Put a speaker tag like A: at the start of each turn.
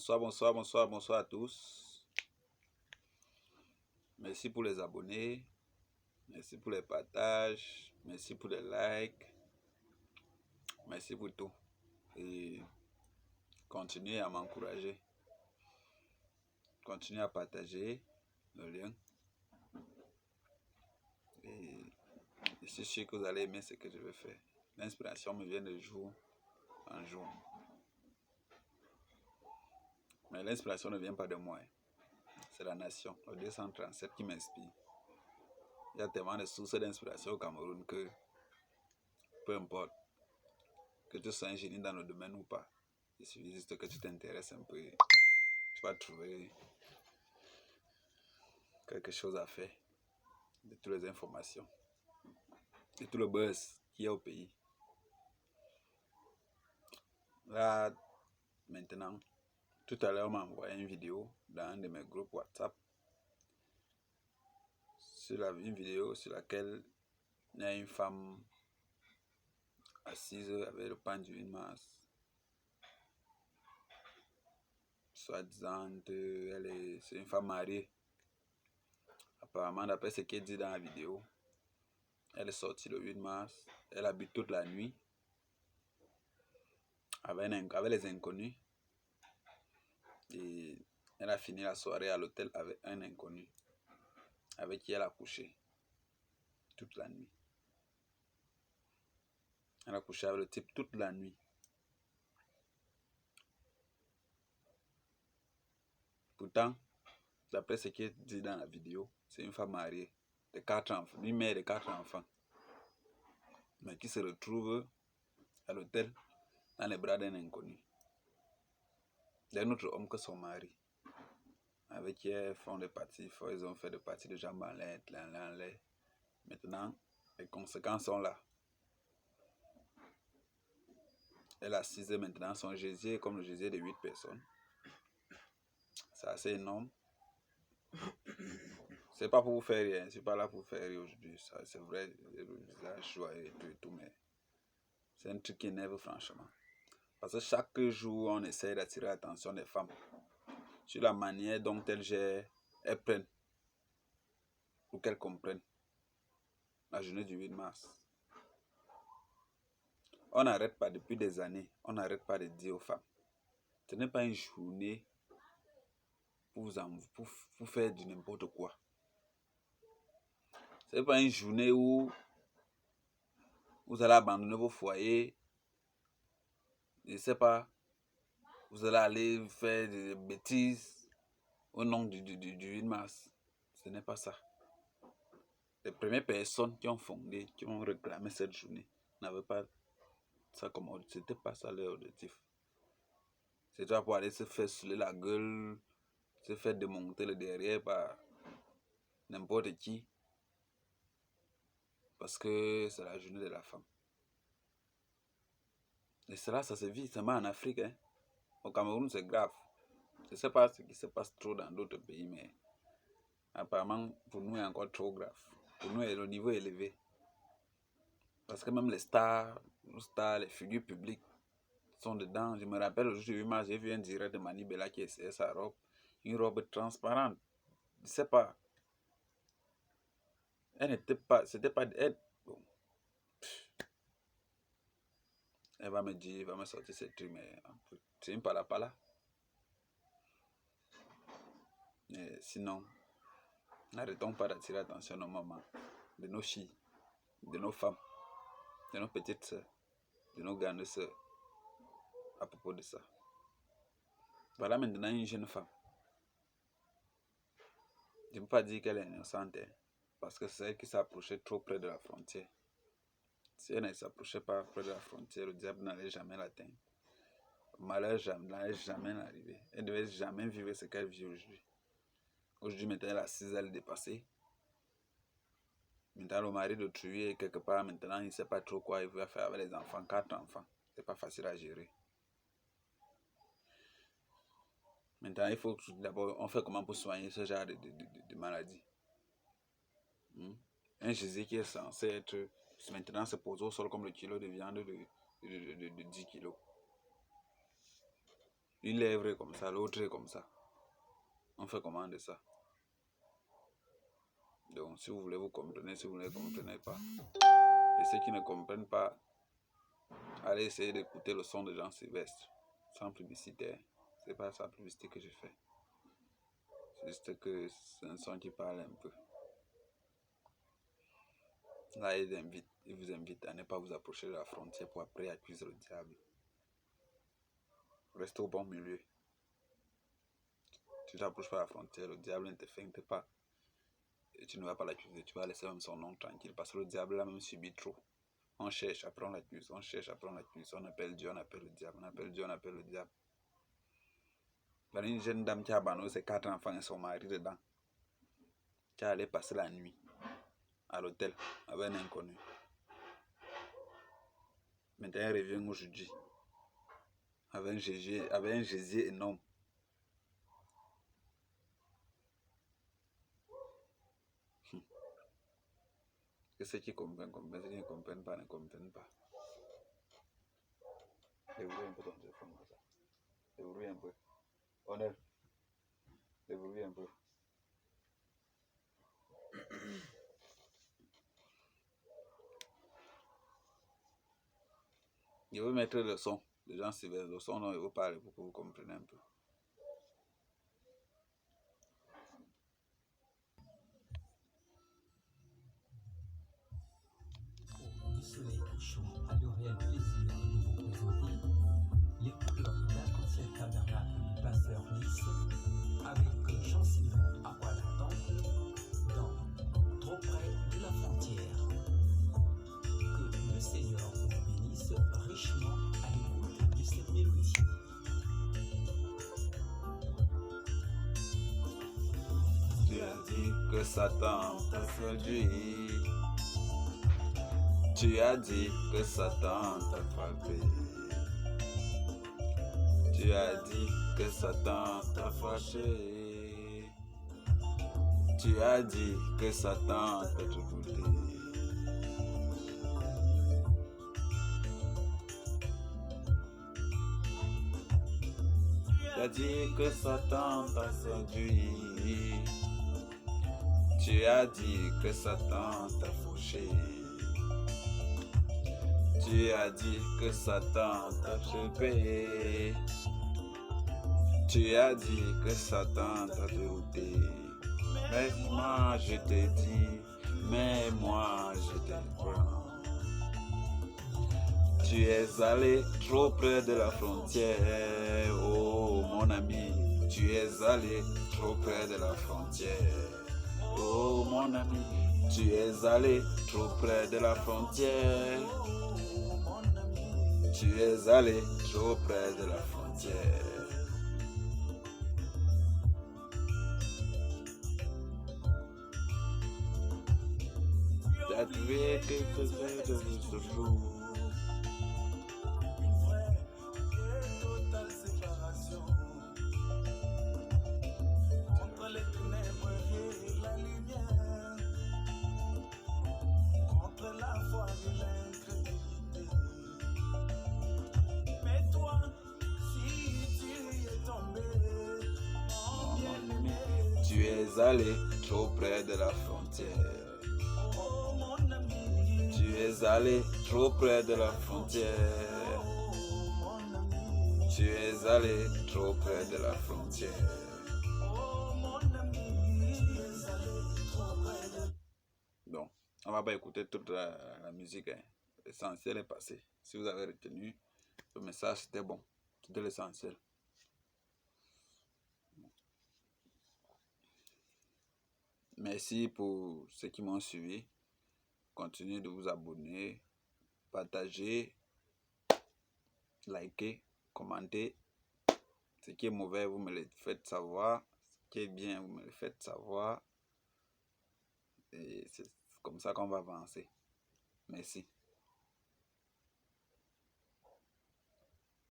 A: Bonsoir à tous. Merci pour les abonnés, merci pour les partages, merci pour les likes, merci pour tout. Et continuez à m'encourager, continuez à partager le lien. Et je suis sûr que vous allez aimer ce que je vais faire. L'inspiration me vient de jour en jour. Mais l'inspiration ne vient pas de moi. C'est la nation, le 237 qui m'inspire. Il y a tellement de sources d'inspiration au Cameroun que peu importe que tu sois un génie dans le domaine ou pas, il suffit juste que tu t'intéresses un peu, tu vas trouver quelque chose à faire de toutes les informations, de tout le buzz qu'il y a au pays. Là, maintenant, tout à l'heure, on m'a envoyé une vidéo dans un de mes groupes WhatsApp, une vidéo sur laquelle il y a une femme assise avec le pan du 8 mars. Soi-disant, c'est une femme mariée. Apparemment, d'après ce qui est dit dans la vidéo, elle est sortie le 8 mars, elle habite toute la nuit avec les inconnus et elle a fini la soirée à l'hôtel avec un inconnu avec qui elle a couché toute la nuit. Elle a couché avec le type toute la nuit. Pourtant, d'après ce qui est dit dans la vidéo, c'est une femme mariée de 4 enfants, une mère de 4 enfants, mais qui se retrouve à l'hôtel dans les bras d'un inconnu, d'un autre homme que son mari, avec qui elles font des parties, ils ont fait des parties de jambes en l'air, Maintenant, les conséquences sont là. Elle a assise maintenant son gésier comme le gésier de 8 personnes. C'est assez énorme. C'est pas pour vous faire rien, c'est pas là pour vous faire rire aujourd'hui. C'est vrai, le visage joyeux et tout, mais c'est un truc qui énerve franchement. Parce que chaque jour, on essaie d'attirer l'attention des femmes sur la manière dont elles prennent ou qu'elles comprennent la journée du 8 mars. On n'arrête pas depuis des années, on n'arrête pas de dire aux femmes, ce n'est pas une journée pour faire du n'importe quoi. Ce n'est pas une journée où vous allez abandonner vos foyers, je ne sais pas, vous allez aller faire des bêtises au nom du 8 mars. Ce n'est pas ça. Les premières personnes qui ont fondé, qui ont réclamé cette journée, n'avaient pas ça comme objectif. Ce n'était pas ça leur objectif. C'était pour aller se faire saouler la gueule, se faire démonter le derrière par n'importe qui. Parce que c'est la journée de la femme. Et cela, ça se vit seulement en Afrique. Hein. Au Cameroun, c'est grave. Je ne sais pas ce qui se passe trop dans d'autres pays, mais apparemment, pour nous, c'est encore trop grave. Pour nous, le niveau est élevé. Parce que même les stars, les figures publiques sont dedans. Je me rappelle, le jour du 8 mars, j'ai vu un direct de Mani Bella qui essayait sa robe. Une robe transparente. Je ne sais pas. Elle n'était pas... C'était pas... Bon. Elle va me dire, elle va me sortir ces trucs, mais c'est une pala. Mais sinon, n'arrêtons pas d'attirer l'attention de nos mamans, de nos filles, de nos femmes, de nos petites soeurs, de nos grandes soeurs, à propos de ça. Voilà maintenant une jeune femme. Je ne peux pas dire qu'elle est innocente, hein, parce que c'est elle qui s'approchait trop près de la frontière. Si elle ne s'approchait pas près de la frontière, le diable n'allait jamais l'atteindre. Le malheur n'allait jamais l'arriver. Elle ne devait jamais vivre ce qu'elle vit aujourd'hui. Aujourd'hui, maintenant, elle a 6 ans dépassée. Maintenant, le mari d'autrui est quelque part. Maintenant, il ne sait pas trop quoi il veut faire avec les enfants. 4 enfants. C'est pas facile à gérer. Maintenant, il faut d'abord, on fait comment pour soigner ce genre de maladie. Un gésier qui est censé être, maintenant, se pose au sol comme le kilo de viande de 10 kilos. Une lèvre est comme ça, l'autre est comme ça. On fait comment de ça? Donc, si vous voulez, vous comprenez. Si vous ne comprenez pas. Et ceux qui ne comprennent pas, allez essayer d'écouter le son de Jean Sylvestre. Sans publicité. C'est pas sa publicité que je fais. C'est juste que c'est un son qui parle un peu. Là, il vous invite à ne pas vous approcher de la frontière pour après accuser le diable. Restez au bon milieu. Tu t'approches pas de la frontière, le diable ne te feinte pas. Et tu ne vas pas l'accuser, tu vas laisser même son nom tranquille. Parce que le diable a même subi trop. On cherche, après on l'accuse, on cherche, après on l'accuse. On appelle Dieu, on appelle le diable, on appelle Dieu, on appelle le diable. Il y a une jeune dame qui a abandonné ses 4 enfants et son mari dedans. Qui allait passer la nuit à l'hôtel avec un inconnu. Maintenant, elle revient aujourd'hui avec un gésier énorme. Que ceux qui comprennent, comprennent, ceux qui ne comprennent pas, ne comprennent pas. Déverrouille un peu ton téléphone comme ça. Déverrouille un peu. Honneur. Déverrouille un peu. Je veux mettre le son. Les gens s'éveillent. Le son dont je vous parle pour que vous compreniez un peu.
B: Du soleil couchant a le réel plaisir de vous présenter les couleurs d'un ancien tabernacle du pasteur Lys avec Jean-Sylvain Aqualaton dans Trop près de la frontière. Que le Seigneur vous bénisse richement à l'écoute de cette mélodie.
A: Tu as dit que Satan t'a séduit. Tu as dit que Satan t'a frappé. Tu as dit que Satan t'a fâché. Tu as dit que Satan t'a troublé. Tu as dit que Satan t'a séduit. Tu as dit que Satan t'a fauché. Tu as dit que Satan t'a trompé. Tu as dit que Satan t'a dérouté. Mais moi je te dis, mais moi je te prends. Tu es allé trop près de la frontière, oh mon ami. Tu es allé trop près de la frontière, oh mon ami. Tu es allé trop près de la frontière. Tu es allé trop près de la frontière. Tu as trouvé quelque chose de ce jour. Tu es allé trop près de la frontière. Tu es allé trop près de la frontière. Tu es allé trop près de la frontière. Donc, on va pas écouter toute la musique. Hein. L'essentiel est passé. Si vous avez retenu, le message c'était bon. C'était l'essentiel. Merci pour ceux qui m'ont suivi. Continuez de vous abonner, partager, liker, commenter. Ce qui est mauvais, vous me le faites savoir. Ce qui est bien, vous me le faites savoir. Et c'est comme ça qu'on va avancer. Merci.